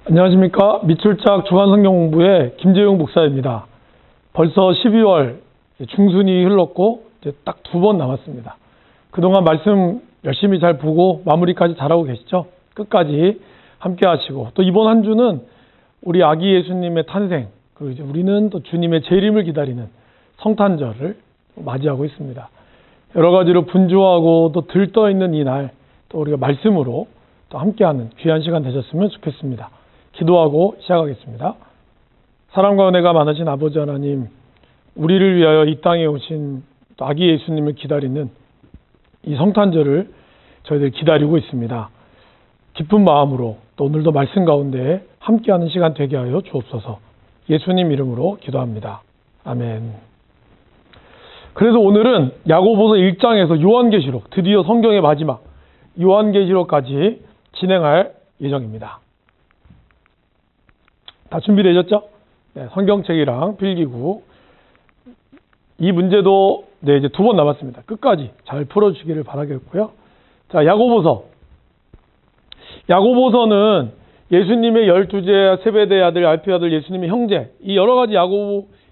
안녕하십니까. 밑줄짝 주간성경공부의 김재용 목사입니다. 벌써 12월 중순이 흘렀고 이제 딱 2번 남았습니다. 그동안 말씀 열심히 잘 보고 마무리까지 잘하고 계시죠? 끝까지 함께 하시고, 또 이번 한 주는 우리 아기 예수님의 탄생, 그리고 이제 우리는 또 주님의 재림을 기다리는 성탄절을 맞이하고 있습니다. 여러 가지로 분주하고 또 들떠 있는 이 날, 또 우리가 말씀으로 또 함께하는 귀한 시간 되셨으면 좋겠습니다. 기도하고 시작하겠습니다. 사랑과 은혜가 많으신 아버지 하나님, 우리를 위하여 이 땅에 오신 또 아기 예수님을 기다리는 이 성탄절을 저희들 기다리고 있습니다. 기쁜 마음으로 또 오늘도 말씀 가운데 함께하는 시간 되게 하여 주옵소서. 예수님 이름으로 기도합니다. 아멘. 그래서 오늘은 야고보서 1장에서 요한계시록, 드디어 성경의 마지막 요한계시록까지 진행할 예정입니다. 다 준비되셨죠? 네, 성경책이랑 필기구. 이 문제도 이제 2번 남았습니다. 끝까지 잘 풀어주시기를 바라겠고요. 자, 야고보서는 예수님의 12제 세베대의 아들, 알페의 아들, 예수님의 형제, 이 여러 가지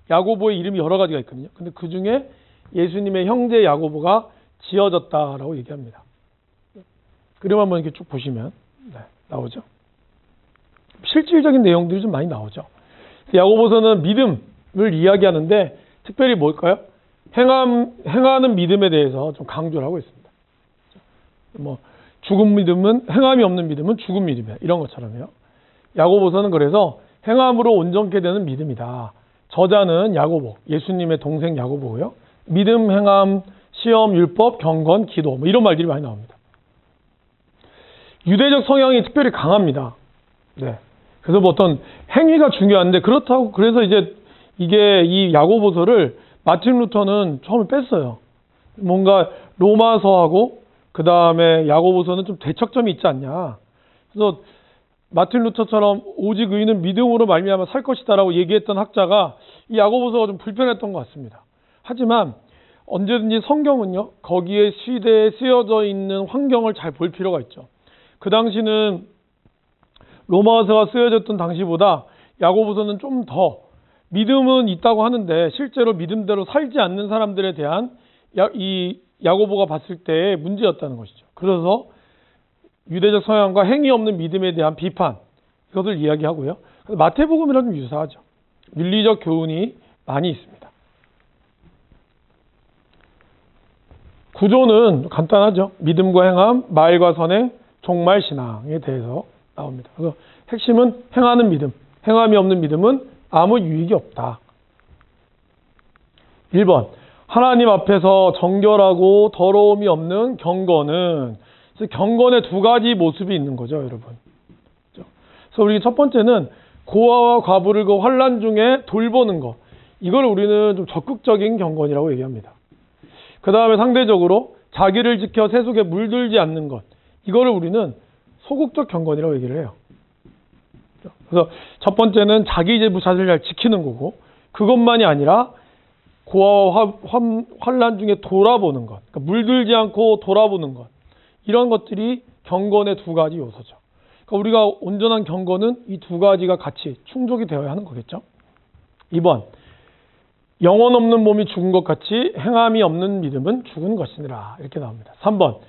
야고보의 이름이 여러 가지가 있거든요. 근데 그 중에 예수님의 형제 야고보가 지어졌다라고 얘기합니다. 그림 한번 이렇게 쭉 보시면 나오죠. 실질적인 내용들이 좀 많이 나오죠. 야고보서는 믿음을 이야기하는데 특별히 뭘까요? 행하는 믿음에 대해서 좀 강조를 하고 있습니다. 죽은 믿음은, 행함이 없는 믿음은 죽은 믿음이야, 이런 것처럼요. 야고보서는 그래서 행함으로 온전케 되는 믿음이다. 저자는 야고보, 예수님의 동생 야고보고요. 믿음, 행함, 시험, 율법, 경건, 기도, 이런 말들이 많이 나옵니다. 유대적 성향이 특별히 강합니다. 네. 그래서 어떤 행위가 중요한데, 그렇다고 그래서 이제 이게 이 야고보서를 마틴 루터는 처음에 뺐어요. 뭔가 로마서하고 그 다음에 야고보서는 좀 대척점이 있지 않냐. 그래서 마틴 루터처럼 오직 의인은 믿음으로 말미암아 살 것이다라고 얘기했던 학자가 이 야고보서가 좀 불편했던 것 같습니다. 하지만 언제든지 성경은요, 거기에 시대에 쓰여져 있는 환경을 잘 볼 필요가 있죠. 그 당시는 로마서가 쓰여졌던 당시보다 야고보서는 좀 더 믿음은 있다고 하는데 실제로 믿음대로 살지 않는 사람들에 대한 이 야고보가 봤을 때의 문제였다는 것이죠. 그래서 유대적 성향과 행위 없는 믿음에 대한 비판, 이것을 이야기하고요. 마태복음이랑 좀 유사하죠. 윤리적 교훈이 많이 있습니다. 구조는 간단하죠. 믿음과 행함, 말과 선행, 종말 신앙에 대해서 나옵니다. 그래서 핵심은 행하는 믿음, 행함이 없는 믿음은 아무 유익이 없다. 1번, 하나님 앞에서 정결하고 더러움이 없는 경건은, 그래서 경건의 2가지 모습이 있는 거죠, 여러분. 그래서 우리 첫 번째는 고아와 과부를 그 환난 중에 돌보는 것, 이걸 우리는 좀 적극적인 경건이라고 얘기합니다. 그 다음에 상대적으로 자기를 지켜 세속에 물들지 않는 것, 이거를 우리는 소극적 경건이라고 얘기를 해요. 그래서 첫 번째는 자기 재부 자체를 잘 지키는 거고, 그것만이 아니라 고아와 환난 중에 돌아보는 것, 그러니까 물들지 않고 돌아보는 것, 이런 것들이 경건의 2가지 요소죠. 그러니까 우리가 온전한 경건은 이 2가지가 같이 충족이 되어야 하는 거겠죠. 2번, 영혼 없는 몸이 죽은 것 같이 행함이 없는 믿음은 죽은 것이니라, 이렇게 나옵니다. 3번,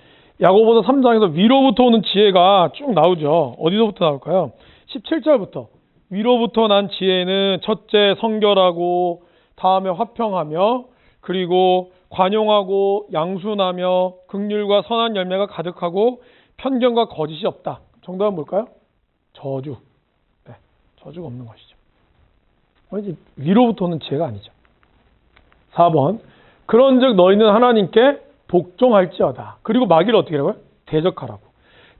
야고보서 3장에서 위로부터 오는 지혜가 쭉 나오죠. 어디서부터 나올까요? 17절부터 위로부터 난 지혜는 첫째 성결하고, 다음에 화평하며, 그리고 관용하고 양순하며 긍휼과 선한 열매가 가득하고 편견과 거짓이 없다. 정답은 뭘까요? 저주. 네, 저주가 없는 것이죠. 위로부터 오는 지혜가 아니죠. 4번, 그런즉 너희는 하나님께 복종할지어다. 그리고 마귀를 어떻게 하라고요? 대적하라고.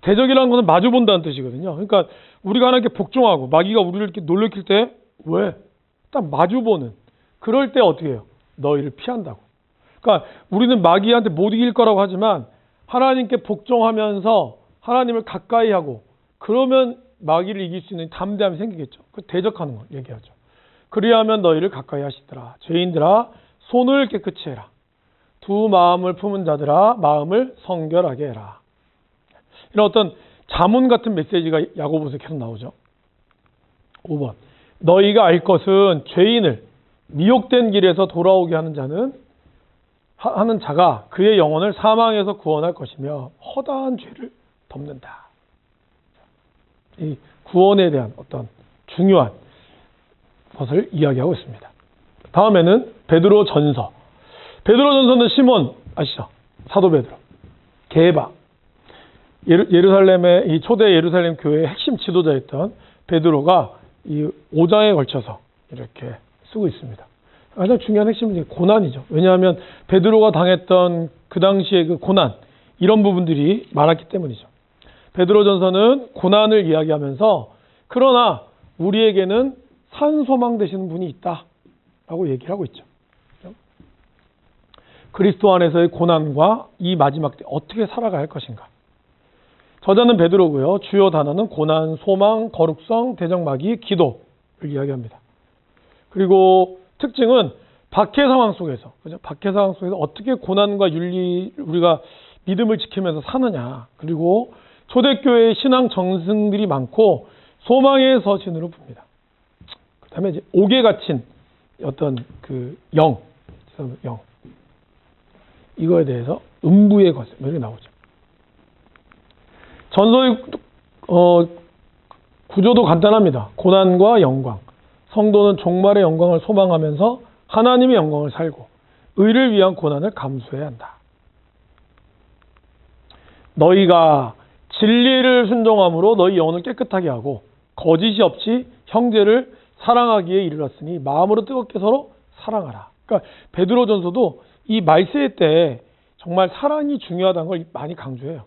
대적이라는 것은 마주본다는 뜻이거든요. 그러니까 우리가 하나님께 복종하고 마귀가 우리를 이렇게 놀래킬 때 왜? 딱 마주보는. 그럴 때 어떻게 해요? 너희를 피한다고. 그러니까 우리는 마귀한테 못 이길 거라고 하지만 하나님께 복종하면서 하나님을 가까이 하고, 그러면 마귀를 이길 수 있는 담대함이 생기겠죠. 그 대적하는 걸 얘기하죠. 그리하면 너희를 가까이 하시더라. 죄인들아 손을 깨끗이 해라. 두 마음을 품은 자들아 마음을 성결하게 해라. 이런 어떤 자문 같은 메시지가 야고보서에 계속 나오죠. 5번. 너희가 알 것은 죄인을 미혹된 길에서 돌아오게 하는 자가 그의 영혼을 사망에서 구원할 것이며 허다한 죄를 덮는다. 이 구원에 대한 어떤 중요한 것을 이야기하고 있습니다. 다음에는 베드로 전서. 베드로 전서는 시몬 아시죠? 사도 베드로. 게바. 예루살렘의 이 초대 예루살렘 교회의 핵심 지도자였던 베드로가 이 5장에 걸쳐서 이렇게 쓰고 있습니다. 가장 중요한 핵심은 고난이죠. 왜냐하면 베드로가 당했던 그 당시의 그 고난, 이런 부분들이 많았기 때문이죠. 베드로전서는 고난을 이야기하면서 그러나 우리에게는 산 소망 되시는 분이 있다라고 얘기를 하고 있죠. 그리스도 안에서의 고난과 이 마지막 때 어떻게 살아가야 할 것인가. 저자는 베드로고요. 주요 단어는 고난, 소망, 거룩성, 대적마귀, 기도를 이야기합니다. 그리고 특징은 박해 상황 속에서, 그죠? 박해 상황 속에서 어떻게 고난과 윤리, 우리가 믿음을 지키면서 사느냐. 그리고 초대교회의 신앙 정승들이 많고 소망의 서신으로 봅니다. 그 다음에 이제 옥에 갇힌 어떤 그 영. 이거에 대해서 음부의 것을 이렇게 나오죠. 전서의 구조도 간단합니다. 고난과 영광. 성도는 종말의 영광을 소망하면서 하나님의 영광을 살고 의를 위한 고난을 감수해야 한다. 너희가 진리를 순종함으로 너희 영혼을 깨끗하게 하고 거짓이 없이 형제를 사랑하기에 이르렀으니 마음으로 뜨겁게 서로 사랑하라. 그러니까 베드로전서도 이 말세 때 정말 사랑이 중요하다는 걸 많이 강조해요.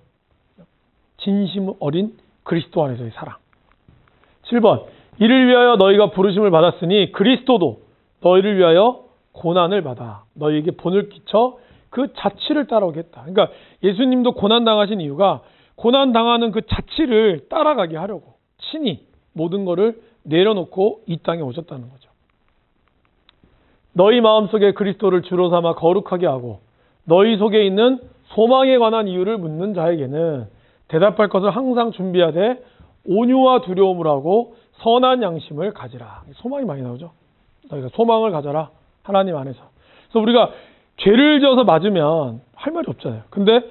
진심 어린 그리스도 안에서의 사랑. 7번. 이를 위하여 너희가 부르심을 받았으니 그리스도도 너희를 위하여 고난을 받아 너희에게 본을 끼쳐 그 자취를 따라오겠다. 그러니까 예수님도 고난당하신 이유가 고난당하는 그 자취를 따라가게 하려고 친히 모든 것을 내려놓고 이 땅에 오셨다는 거죠. 너희 마음속에 그리스도를 주로 삼아 거룩하게 하고 너희 속에 있는 소망에 관한 이유를 묻는 자에게는 대답할 것을 항상 준비하되 온유와 두려움을 하고 선한 양심을 가지라. 소망이 많이 나오죠. 너희가 소망을 가져라. 하나님 안에서. 그래서 우리가 죄를 지어서 맞으면 할 말이 없잖아요. 근데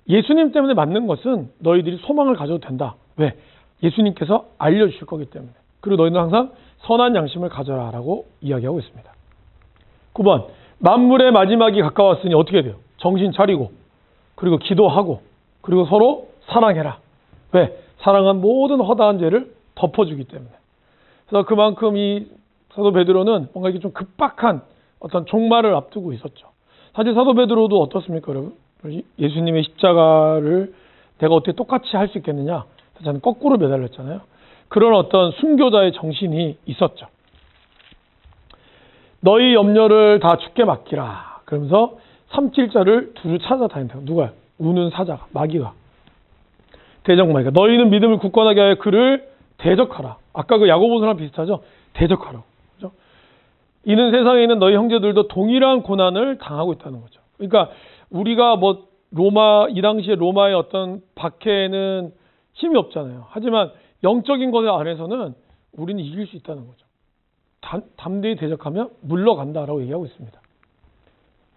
예수님 때문에 맞는 것은 너희들이 소망을 가져도 된다. 왜? 예수님께서 알려주실 거기 때문에. 그리고 너희는 항상 선한 양심을 가져라 라고 이야기하고 있습니다. 9번. 만물의 마지막이 가까웠으니 어떻게 돼요? 정신 차리고 그리고 기도하고 그리고 서로 사랑해라. 왜? 사랑한 모든 허다한 죄를 덮어주기 때문에. 그래서 그만큼 이 사도 베드로는 뭔가 이게 좀 급박한 어떤 종말을 앞두고 있었죠. 사실 사도 베드로도 어떻습니까, 여러분? 예수님의 십자가를 내가 어떻게 똑같이 할 수 있겠느냐? 저는 거꾸로 매달렸잖아요. 그런 어떤 순교자의 정신이 있었죠. 너희 염려를 다 주께 맡기라. 그러면서 3,7자를 두루 찾아다닌다. 누가요? 우는 사자가, 마귀가. 대적마귀가. 너희는 믿음을 굳건하게 하여 그를 대적하라. 아까 그 야고보서랑 비슷하죠? 대적하라고. 그죠? 이는 세상에 있는 너희 형제들도 동일한 고난을 당하고 있다는 거죠. 그러니까 우리가 뭐 이 당시에 로마의 어떤 박해에는 힘이 없잖아요. 하지만 영적인 것 안에서는 우리는 이길 수 있다는 거죠. 담대히 대적하면 물러간다라고 얘기하고 있습니다.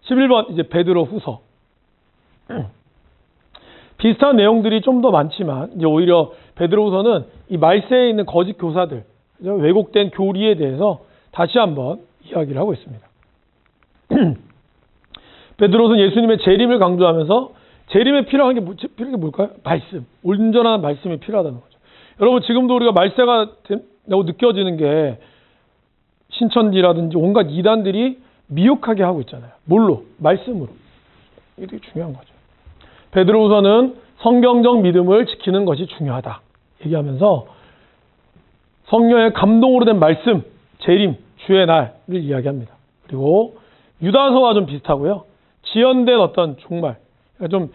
11번 이제 베드로 후서. 비슷한 내용들이 좀 더 많지만 이제 오히려 베드로 후서는 이 말세에 있는 거짓 교사들, 왜곡된 교리에 대해서 다시 한번 이야기를 하고 있습니다. 베드로는 예수님의 재림을 강조하면서 재림에 필요한 게 뭘까요? 말씀. 온전한 말씀이 필요하다는 거죠. 여러분 지금도 우리가 말세가 된다고 느껴지는 게 신천지라든지 온갖 이단들이 미혹하게 하고 있잖아요. 뭘로? 말씀으로. 이게 되게 중요한 거죠. 베드로후서는 성경적 믿음을 지키는 것이 중요하다 얘기하면서 성령의 감동으로 된 말씀, 재림, 주의 날을 이야기합니다. 그리고 유다서와 좀 비슷하고요. 지연된 어떤 종말, 그러니까 좀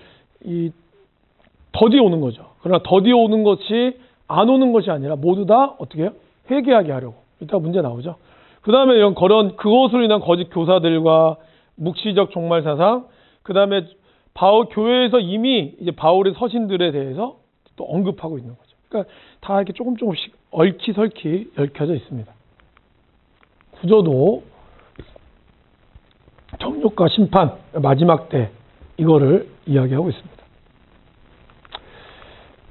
더디 오는 거죠. 그러나 더디 오는 것이 안 오는 것이 아니라 모두 다 어떻게 해요? 회개하게 하려고. 이따 문제 나오죠. 그 다음에 이런 그것으로 인한 거짓 교사들과 묵시적 종말 사상, 그 다음에 교회에서 이미 이제 바울의 서신들에 대해서 또 언급하고 있는 거죠. 그러니까 다 이렇게 조금씩 얽히설키 얽혀져 있습니다. 구조도 정욕과 심판, 마지막 때 이거를 이야기하고 있습니다.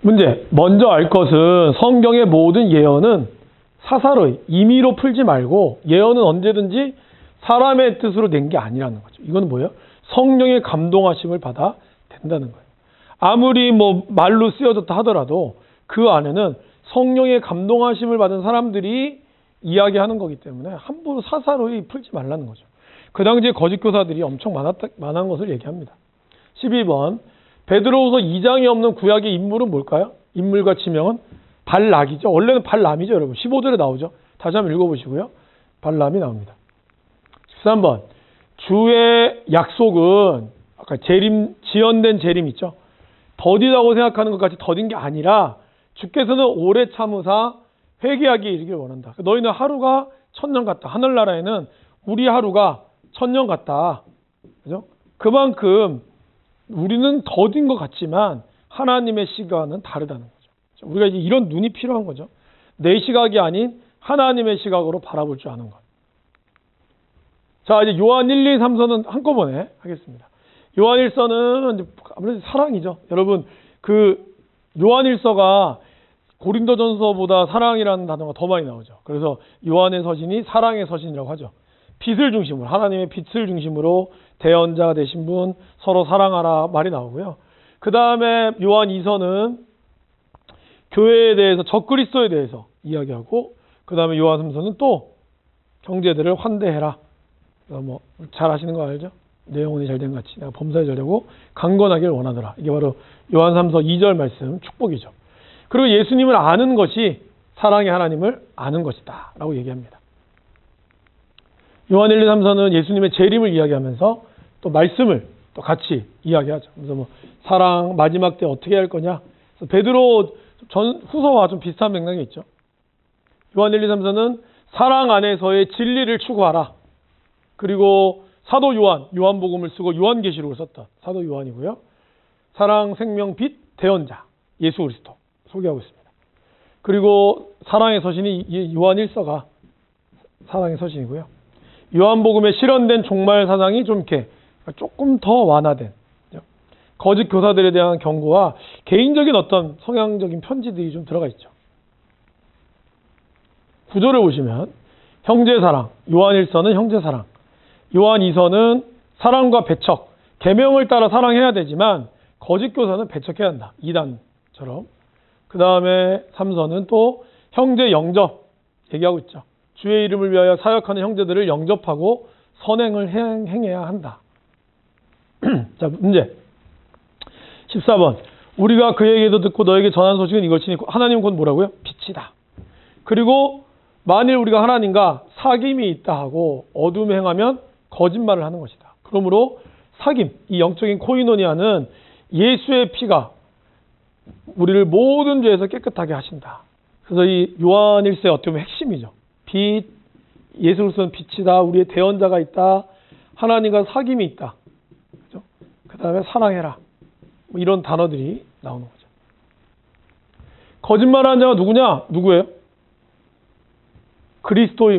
문제, 먼저 알 것은 성경의 모든 예언은 사사로이, 임의로 풀지 말고 예언은 언제든지 사람의 뜻으로 낸 게 아니라는 거죠. 이건 뭐예요? 성령의 감동하심을 받아 된다는 거예요. 아무리 뭐 말로 쓰여졌다 하더라도 그 안에는 성령의 감동하심을 받은 사람들이 이야기하는 거기 때문에 함부로 사사로이 풀지 말라는 거죠. 그 당시에 거짓 교사들이 엄청 많은 것을 얘기합니다. 12번 베드로후서 2장에 없는 구약의 인물은 뭘까요? 인물과 지명은 발락이죠. 원래는 발람이죠, 여러분. 15절에 나오죠. 다시 한번 읽어보시고요. 발람이 나옵니다. 13번 주의 약속은 아까 지연된 재림 있죠. 더디다고 생각하는 것 같이 더딘 게 아니라 주께서는 오래 참으사 회개하기에 이르기를 원한다. 너희는 하루가 천년 같다. 하늘나라에는 우리 하루가 천년 같다. 그죠? 그만큼 우리는 더딘 것 같지만 하나님의 시각은 다르다는 거죠. 우리가 이제 이런 눈이 필요한 거죠. 내 시각이 아닌 하나님의 시각으로 바라볼 줄 아는 것. 자, 이제 요한 1, 2, 3서는 한꺼번에 하겠습니다. 요한 1서는 아무래도 사랑이죠. 여러분, 그 요한 1서가 고린도전서보다 사랑이라는 단어가 더 많이 나오죠. 그래서 요한의 서신이 사랑의 서신이라고 하죠. 빛을 중심으로, 하나님의 빛을 중심으로 대언자가 되신 분, 서로 사랑하라 말이 나오고요. 그 다음에 요한 2서는 교회에 대해서, 적그리스도에 대해서 이야기하고, 그 다음에 요한 3서는 또 형제들을 환대해라. 뭐 잘 아시는 거 알죠? 내 영혼이 잘된 같이 내가 범사에 잘되고 강건하길 원하더라. 이게 바로 요한 3서 2절 말씀 축복이죠. 그리고 예수님을 아는 것이 사랑의 하나님을 아는 것이다 라고 얘기합니다. 요한 1, 2, 3서는 예수님의 재림을 이야기하면서 또 말씀을 또 같이 이야기하죠. 그래서 뭐 사랑 마지막 때 어떻게 할 거냐. 그래서 베드로 후서와 좀 비슷한 맥락이 있죠. 요한 1, 2, 3서는 사랑 안에서의 진리를 추구하라. 그리고 사도 요한복음을 쓰고 요한계시록을 썼던 사도 요한이고요. 사랑, 생명, 빛, 대언자, 예수 그리스도 소개하고 있습니다. 그리고 사랑의 서신이 요한 1서가 사랑의 서신이고요. 요한복음에 실현된 종말 사상이 좀 이렇게 조금 더 완화된 거짓 교사들에 대한 경고와 개인적인 어떤 성향적인 편지들이 좀 들어가 있죠. 구조를 보시면 형제사랑, 요한 1서는 형제사랑, 요한 2서는 사랑과 배척, 계명을 따라 사랑해야 되지만 거짓 교사는 배척해야 한다. 이단처럼. 그 다음에 3서는 또 형제 영접 얘기하고 있죠. 주의 이름을 위하여 사역하는 형제들을 영접하고 선행을 행해야 한다. 자, 문제 14번 우리가 그에게도 듣고 너에게 전한 소식은 이것이니 하나님은 곧 뭐라고요? 빛이다. 그리고 만일 우리가 하나님과 사귐이 있다 하고 어둠에 행하면 거짓말을 하는 것이다. 그러므로 사귐, 이 영적인 코이노니아는 예수의 피가 우리를 모든 죄에서 깨끗하게 하신다. 그래서 이 요한 1서의 어떻게 보면 핵심이죠. 빛, 예수 그리스도는 빛이다. 우리의 대언자가 있다. 하나님과 사귐이 있다. 그죠? 그 다음에 사랑해라. 뭐 이런 단어들이 나오는 거죠. 거짓말하는 자가 누구냐? 누구예요?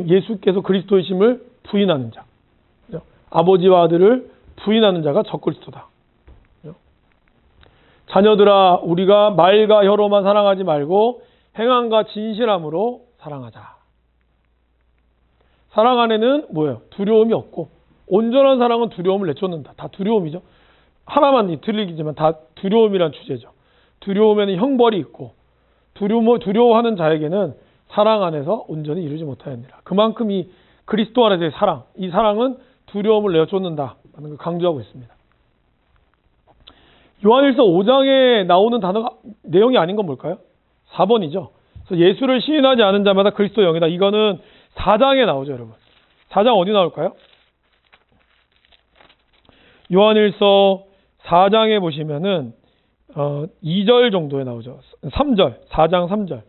예수께서 그리스도이심을 부인하는 자. 그죠? 아버지와 아들을 부인하는 자가 적그리스도다. 그죠? 자녀들아, 우리가 말과 혀로만 사랑하지 말고 행함과 진실함으로 사랑하자. 사랑 안에는 뭐예요? 두려움이 없고 온전한 사랑은 두려움을 내쫓는다. 다 두려움이죠. 하나만 틀리지만 다 두려움이란 주제죠. 두려움에는 형벌이 있고 두려워하는 자에게는 사랑 안에서 온전히 이루지 못하였느니라. 그만큼 이 그리스도 안에서의 사랑, 이 사랑은 두려움을 내쫓는다는 걸 강조하고 있습니다. 요한일서 5장에 나오는 단어가 내용이 아닌 건 뭘까요? 4번이죠. 그래서 예수를 시인하지 않은 자마다 그리스도 영이다. 이거는 4장에 나오죠, 여러분. 4장 어디 나올까요? 요한일서 4장에 보시면은 2절 정도에 나오죠. 3절, 4장 3절.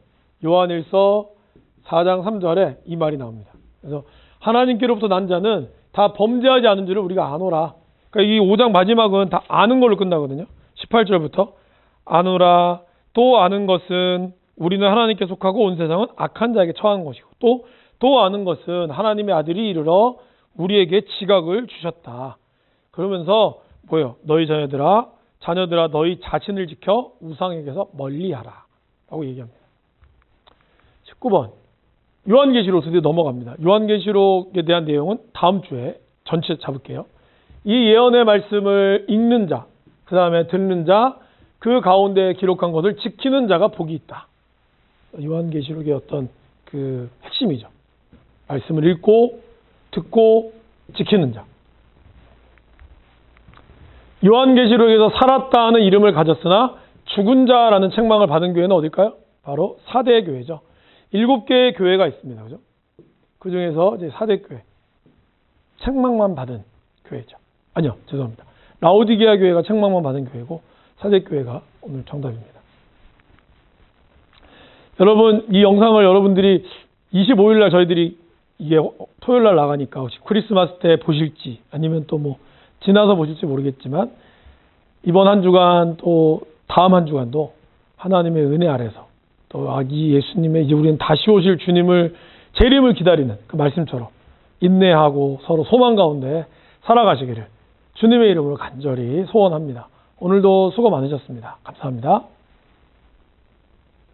요한일서 4장 3절에 이 말이 나옵니다. 그래서 하나님께로부터 난 자는 다 범죄하지 않은 줄을 우리가 아노라. 그러니까 이 5장 마지막은 다 아는 걸로 끝나거든요. 18절부터 아노라 또 아는 것은 우리는 하나님께 속하고 온 세상은 악한 자에게 처한 것이고 또 아는 것은 하나님의 아들이 이르러 우리에게 지각을 주셨다. 그러면서 뭐예요? 너희 자녀들아 너희 자신을 지켜 우상에게서 멀리하라 라고 얘기합니다. 19번 요한계시록 드디어 넘어갑니다. 요한계시록에 대한 내용은 다음 주에 전체 잡을게요. 이 예언의 말씀을 읽는 자, 그 다음에 듣는 자, 그 가운데 기록한 것을 지키는 자가 복이 있다. 요한계시록의 어떤 그 핵심이죠. 말씀을 읽고 듣고 지키는 자. 요한계시록에서 살았다 하는 이름을 가졌으나 죽은 자라는 책망을 받은 교회는 어딜까요? 바로 사대 교회죠. 7개의 교회가 있습니다. 그죠? 그 중에서 이제 사대 교회. 책망만 받은 교회죠. 아니요, 죄송합니다. 라오디게아 교회가 책망만 받은 교회고 사대 교회가 오늘 정답입니다. 여러분, 이 영상을 여러분들이 25일 날 저희들이 이게 토요일 날 나가니까 혹시 크리스마스 때 보실지 아니면 또 뭐 지나서 보실지 모르겠지만 이번 한 주간 또 다음 한 주간도 하나님의 은혜 아래서 또 아기 예수님의 이제 우리는 다시 오실 주님을 재림을 기다리는 그 말씀처럼 인내하고 서로 소망 가운데 살아가시기를 주님의 이름으로 간절히 소원합니다. 오늘도 수고 많으셨습니다. 감사합니다.